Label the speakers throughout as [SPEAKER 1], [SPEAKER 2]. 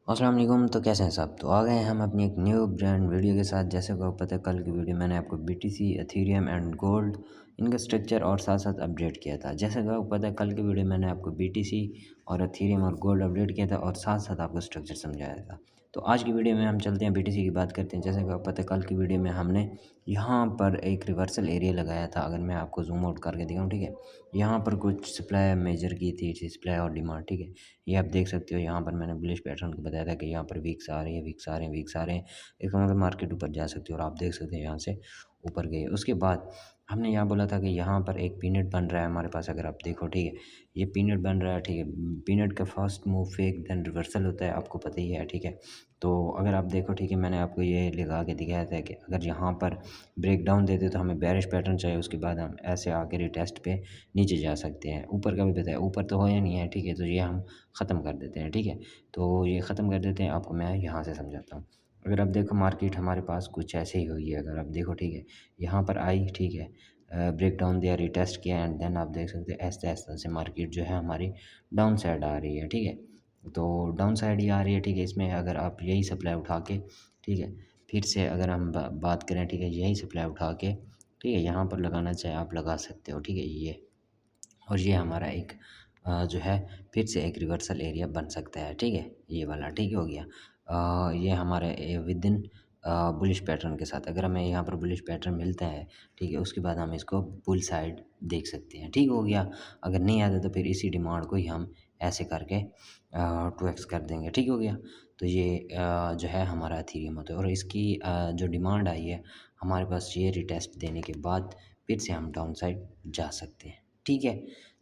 [SPEAKER 1] अस्सलाम वालेकुम। तो कैसे हैं सब? तो आ गए हैं हम अपनी एक न्यू ब्रांड वीडियो के साथ। जैसे कि आपको पता है कल की वीडियो मैंने आपको बीटीसी, एथेरियम एंड गोल्ड इनका स्ट्रक्चर और साथ-साथ अपडेट किया था। जैसे कि आपको पता है कल की वीडियो मैंने आपको बीटीसी और एथेरियम और गोल्ड अपडेट किया था और साथ-साथ आपको स्ट्रक्चर समझाया था। तो आज की वीडियो में हम चलते हैं बीटीसी की बात करते हैं। जैसे कि आपको पता है कल की वीडियो में हमने यहाँ पर एक रिवर्सल एरिया लगाया था। अगर मैं आपको ज़ूम आउट करके दिखाऊँ, ठीक है? यहाँ पर कुछ सप्लाई मेजर की थी, सप्लाई और डिमांड, ठीक है? ये आप देख सकते हो। यहाँ पर मैंने बुलिश पैटर्न को बताया था कि यहाँ पर वीक्स आ रही है, वीक्स आ रहे हैं, वीक्स आ रहे हैं। इसका मतलब मार्केट ऊपर जा सकती है और आप देख सकते हैं यहाँ से ऊपर गई। उसके बाद हमने यहाँ बोला था कि यहाँ पर एक पीनट बन रहा है हमारे पास। अगर आप देखो, ठीक है, ये पीनट बन रहा है, ठीक है। पीनट का first move fake then reversal होता है, आपको पता ही है, ठीक है। तो अगर आप देखो, ठीक है, मैंने आपको ये लगा के दिखाया था कि अगर यहाँ पर ब्रेक डाउन देते तो हमें बेरिश पैटर्न चाहिए, उसके बाद हम ऐसे आके रिटेस्ट पे नीचे जा सकते हैं। ऊपर का भी बताया, ऊपर तो होया नहीं है, ठीक है। तो ये हम ख़त्म कर देते हैं, ठीक है। तो ये ख़त्म कर देते हैं, आपको मैं यहाँ से समझाता हूँ। अगर आप देखो मार्केट हमारे पास कुछ ऐसे ही हुई है। अगर आप देखो, ठीक है, यहाँ पर आई, ठीक है, ब्रेक डाउन दिया, रिटेस्ट किया एंड देन आप देख सकते हैं ऐसे-ऐसे से मार्केट जो है हमारी डाउन साइड आ रही है, ठीक है। तो डाउन साइड ही आ रही है, ठीक है। इसमें अगर आप यही सप्लाई उठा के, ठीक है, फिर से अगर हम बात करें, ठीक है, यही सप्लाई उठा के, ठीक है, यहाँ पर लगाना चाहे आप लगा सकते हो, ठीक है, ये। और ये हमारा एक जो है फिर से एक रिवर्सल एरिया बन सकता है, ठीक है, ये वाला, ठीक हो गया। ये हमारे विदिन बुलिश पैटर्न के साथ अगर हमें यहाँ पर बुलिश पैटर्न मिलता है, ठीक है, उसके बाद हम इसको बुल साइड देख सकते हैं, ठीक हो गया। अगर नहीं आता तो फिर इसी डिमांड को ही हम ऐसे करके 2x कर देंगे, ठीक हो गया। तो ये जो है हमारा एथेरियम होता है और इसकी जो डिमांड आई है हमारे पास, ये रिटेस्ट देने के बाद फिर से हम डाउन साइड जा सकते हैं, ठीक है।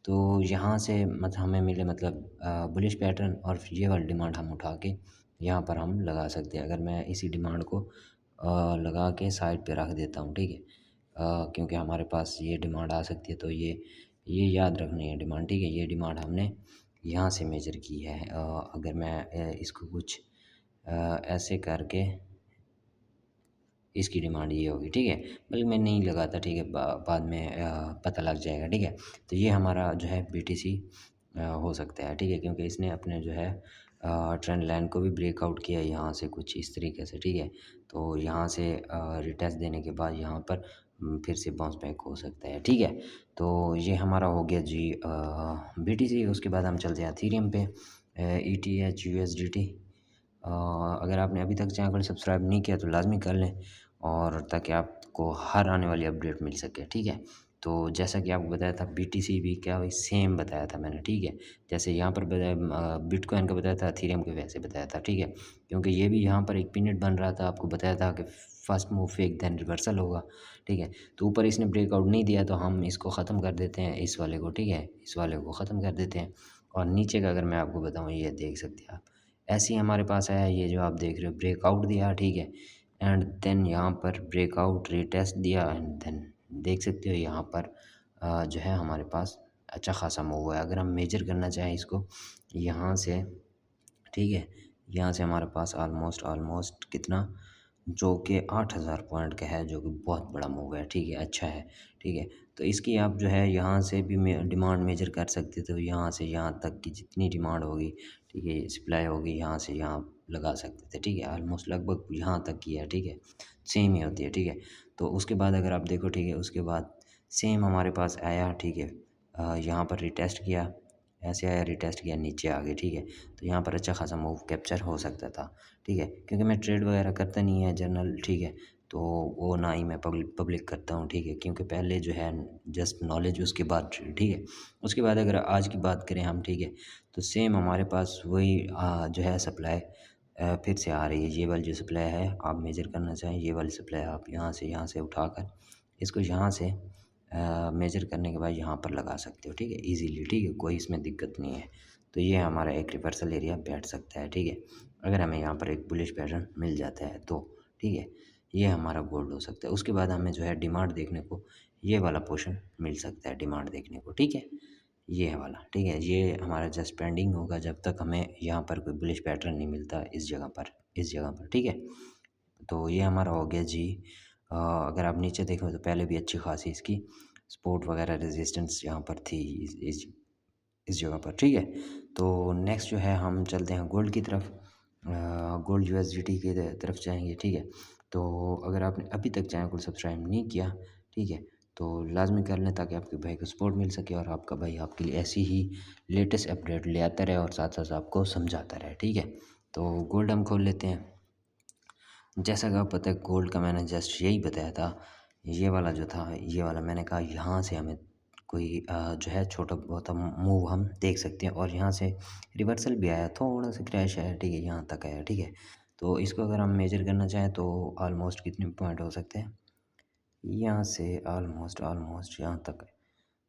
[SPEAKER 1] तो यहाँ से हमें मिले मतलब बुलिश पैटर्न और ये वाली डिमांड हम उठा के यहाँ पर हम लगा सकते हैं। अगर मैं इसी डिमांड को लगा के साइड पे रख देता हूँ, ठीक है, क्योंकि हमारे पास ये डिमांड आ सकती है। तो ये याद रखनी है डिमांड, ठीक है। ये डिमांड हमने यहाँ से मेजर की है। अगर मैं इसको कुछ ऐसे करके इसकी डिमांड ये होगी, ठीक है। बल्कि मैं नहीं लगाता, ठीक है, बाद में पता लग जाएगा, ठीक है। तो ये हमारा जो है बीटीसी हो सकता है, ठीक है, क्योंकि इसने अपने जो है ट्रेंड लाइन को भी ब्रेकआउट किया यहाँ से कुछ इस तरीके से, ठीक है। तो यहाँ से रिटेस्ट देने के बाद यहाँ पर फिर से बाउंस बैक हो सकता है, ठीक है। तो ये हमारा हो गया जी बीटीसी। उसके बाद हम चलते हैं एथेरियम पे, ईटीएच यूएसडीटी। अगर आपने अभी तक चैनल को सब्सक्राइब नहीं किया तो लाज़मी कर लें, और ताकि आपको हर आने वाली अपडेट मिल सके, ठीक है। तो जैसा कि आपको बताया था बीटीसी भी क्या वही सेम बताया था मैंने, ठीक है। जैसे यहाँ पर बताया बिटकॉइन का बताया था, एथेरियम के वैसे बताया था, ठीक है। क्योंकि ये भी यहाँ पर एक पीनट बन रहा था, आपको बताया था कि first move fake then reversal होगा, ठीक है। तो ऊपर इसने ब्रेकआउट नहीं दिया तो हम इसको ख़त्म कर देते हैं, इस वाले को, ठीक है, इस वाले को ख़त्म कर देते हैं। और नीचे का अगर मैं आपको बताऊँ, ये देख सकते हैं आप, ऐसे ही हमारे पास आया, ये जो आप देख रहे हो ब्रेकआउट दिया, ठीक है, एंड देन यहाँ पर ब्रेकआउट रिटेस्ट दिया एंड देन देख सकते हो यहाँ पर जो है हमारे पास अच्छा खासा मूव हुआ है। अगर हम मेजर करना चाहें इसको यहाँ से, ठीक है, यहाँ से हमारे पास ऑलमोस्ट ऑलमोस्ट कितना, जो कि 8000 पॉइंट का है, जो कि बहुत बड़ा मूव है, ठीक है, अच्छा है, ठीक है। तो इसकी आप जो है यहाँ से भी डिमांड मेजर कर सकते थे। तो यहाँ से यहाँ तक की जितनी डिमांड होगी, ठीक है, सप्लाई होगी, यहाँ से यहाँ लगा सकते थे, ठीक है। ऑलमोस्ट लगभग यहाँ तक की है, ठीक है, सेम ही होती है, ठीक है। तो उसके बाद अगर आप देखो, ठीक है, उसके बाद सेम हमारे पास आया, ठीक है, यहाँ पर रिटेस्ट किया, ऐसे आया, रिटेस्ट किया, नीचे आ गए, ठीक है। तो यहाँ पर अच्छा खासा मूव कैप्चर हो सकता था, ठीक है। क्योंकि मैं ट्रेड वगैरह करता नहीं है जर्नल, ठीक है, तो वो ना ही मैं पब्लिक करता हूँ, ठीक है। क्योंकि पहले जो है जस्ट नॉलेज, उसके बाद ट्रेड, ठीक है। उसके बाद अगर आज की बात करें हम, ठीक है, तो सेम हमारे पास वही जो है सप्लाई फिर से आ रही है। ये वाली जो सप्लाई है, आप मेजर करना चाहें, ये वाली सप्लाई आप यहाँ से उठाकर इसको यहाँ से मेजर करने के बाद यहाँ पर लगा सकते हो, ठीक है, ईज़िली, ठीक है, कोई इसमें दिक्कत नहीं है। तो ये हमारा एक रिवर्सल एरिया बैठ सकता है, ठीक है, अगर हमें यहाँ पर एक बुलिश पैटर्न मिल जाता है तो, ठीक है। ये हमारा गोल्ड हो सकता है। उसके बाद हमें जो है डिमांड देखने को ये वाला पोर्शन मिल सकता है, डिमांड देखने को, ठीक है, ये है वाला, ठीक है। ये हमारा जस्ट पेंडिंग होगा जब तक हमें यहाँ पर कोई बुलिश पैटर्न नहीं मिलता इस जगह पर, इस जगह पर, ठीक है। तो ये हमारा हो गया जी। अगर आप नीचे देखें तो पहले भी अच्छी खासी इसकी सपोर्ट वगैरह रेजिस्टेंस यहाँ पर थी इस जगह पर, ठीक है। तो नेक्स्ट जो है हम चलते हैं गोल्ड की तरफ। गोल्ड यूएसडीटी की तरफ जाएंगे, ठीक है। तो अगर आपने अभी तक चैनल को सब्सक्राइब नहीं किया, ठीक है, तो लाजमी कर लें ताकि आपके भाई को सपोर्ट मिल सके और आपका भाई आपके लिए ऐसी ही लेटेस्ट अपडेट ले आता रहे और साथ साथ आपको समझाता रहे, ठीक है। तो गोल्ड हम खोल लेते हैं। जैसा कि आपको पता है गोल्ड का मैंने जस्ट यही बताया था, ये वाला जो था, ये वाला मैंने कहा यहाँ से हमें कोई जो है छोटा बहुत हम मूव हम देख सकते हैं और यहाँ से रिवर्सल भी आया, थोड़ा सा क्रैश है, ठीक है, यहाँ तक आया, ठीक है। तो इसको अगर हम मेजर करना चाहें तो ऑलमोस्ट कितने पॉइंट हो सकते हैं, यहाँ से ऑलमोस्ट ऑलमोस्ट यहाँ तक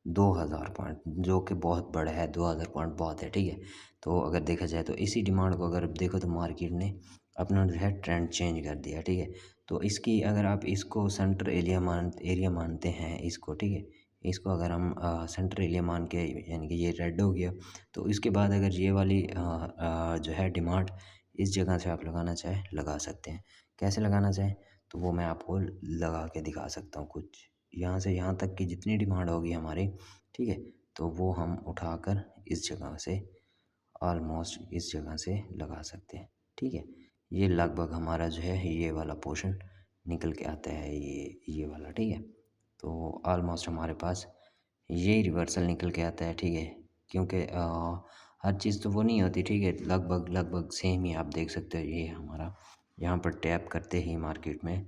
[SPEAKER 1] 2000 पॉइंट, जो कि बहुत बड़ा है, 2000 पॉइंट बहुत है, ठीक है। तो अगर देखा जाए तो इसी डिमांड को अगर देखो तो मार्केट ने अपना जो है ट्रेंड चेंज कर दिया, ठीक है। तो इसकी अगर आप इसको सेंटर एरिया मानते हैं इसको, ठीक है, इसको अगर हम सेंटर एरिया मान के, यानी कि ये रेड हो गया, तो इसके बाद अगर ये वाली जो है डिमांड इस जगह से आप लगाना चाहें लगा सकते हैं। कैसे लगाना चाहें तो वो मैं आपको लगा के दिखा सकता हूँ। कुछ यहाँ से यहाँ तक की जितनी डिमांड होगी हमारी, ठीक है, तो वो हम उठाकर इस जगह से ऑलमोस्ट इस जगह से लगा सकते हैं, ठीक है। ये लगभग हमारा जो है ये वाला पोर्शन निकल के आता है, ये वाला, ठीक है। तो ऑलमोस्ट हमारे पास ये रिवर्सल निकल के आता है, ठीक है, क्योंकि हर चीज़ तो वो नहीं होती, ठीक है, लगभग लगभग सेम ही आप देख सकते हो। ये हमारा यहाँ पर टैप करते ही मार्केट में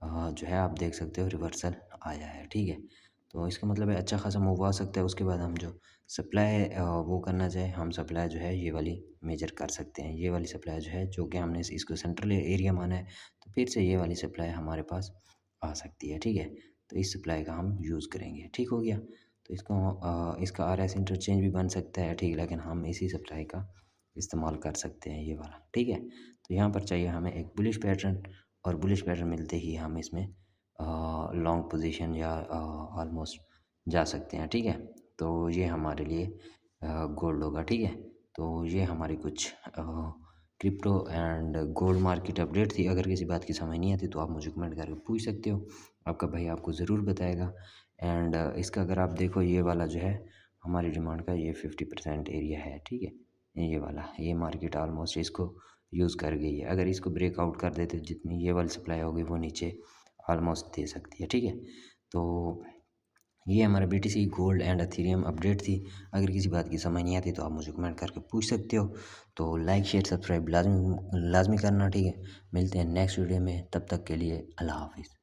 [SPEAKER 1] जो है आप देख सकते हो रिवर्सल आया है, ठीक है। तो इसका मतलब है अच्छा खासा मूव आ सकता है। उसके बाद हम जो सप्लाई वो करना चाहे, हम सप्लाई जो है ये वाली मेजर कर सकते हैं। ये वाली सप्लाई जो है, जो कि हमने इसको सेंट्रल एरिया माना है, तो फिर से ये वाली सप्लाई हमारे पास आ सकती है, ठीक है। तो इस सप्लाई का हम यूज़ करेंगे, ठीक हो गया। तो इसको इसका आरएस इंटरचेंज भी बन सकता है, ठीक है, लेकिन हम इसी सप्लाई का इस्तेमाल कर सकते हैं, ये वाला, ठीक है। तो यहाँ पर चाहिए हमें एक बुलिश पैटर्न, और बुलिश पैटर्न मिलते ही हम इसमें लॉन्ग पोजीशन या ऑलमोस्ट जा सकते हैं, ठीक है। तो ये हमारे लिए गोल्ड होगा, ठीक है। तो ये हमारी कुछ crypto and gold market update थी। अगर किसी बात की समझ नहीं आती तो आप मुझे कमेंट करके पूछ सकते हो, आपका भाई आपको ज़रूर बताएगा। एंड इसका अगर आप देखो, ये वाला जो है हमारी डिमांड का ये 50% एरिया है, ठीक है। ये वाला, ये मार्केट ऑलमोस्ट इसको यूज़ कर गई है। अगर इसको ब्रेकआउट कर देते जितनी ये वाली सप्लाई होगी वो नीचे ऑलमोस्ट दे सकती है, ठीक है। तो ये हमारा BTC gold and Ethereum update थी। अगर किसी बात की समझ नहीं आती तो आप मुझे कमेंट करके पूछ सकते हो। तो लाइक शेयर सब्सक्राइब लाजमी लाजमी करना, ठीक है। मिलते हैं नेक्स्ट वीडियो में, तब तक के लिए अल्लाह हाफिज़।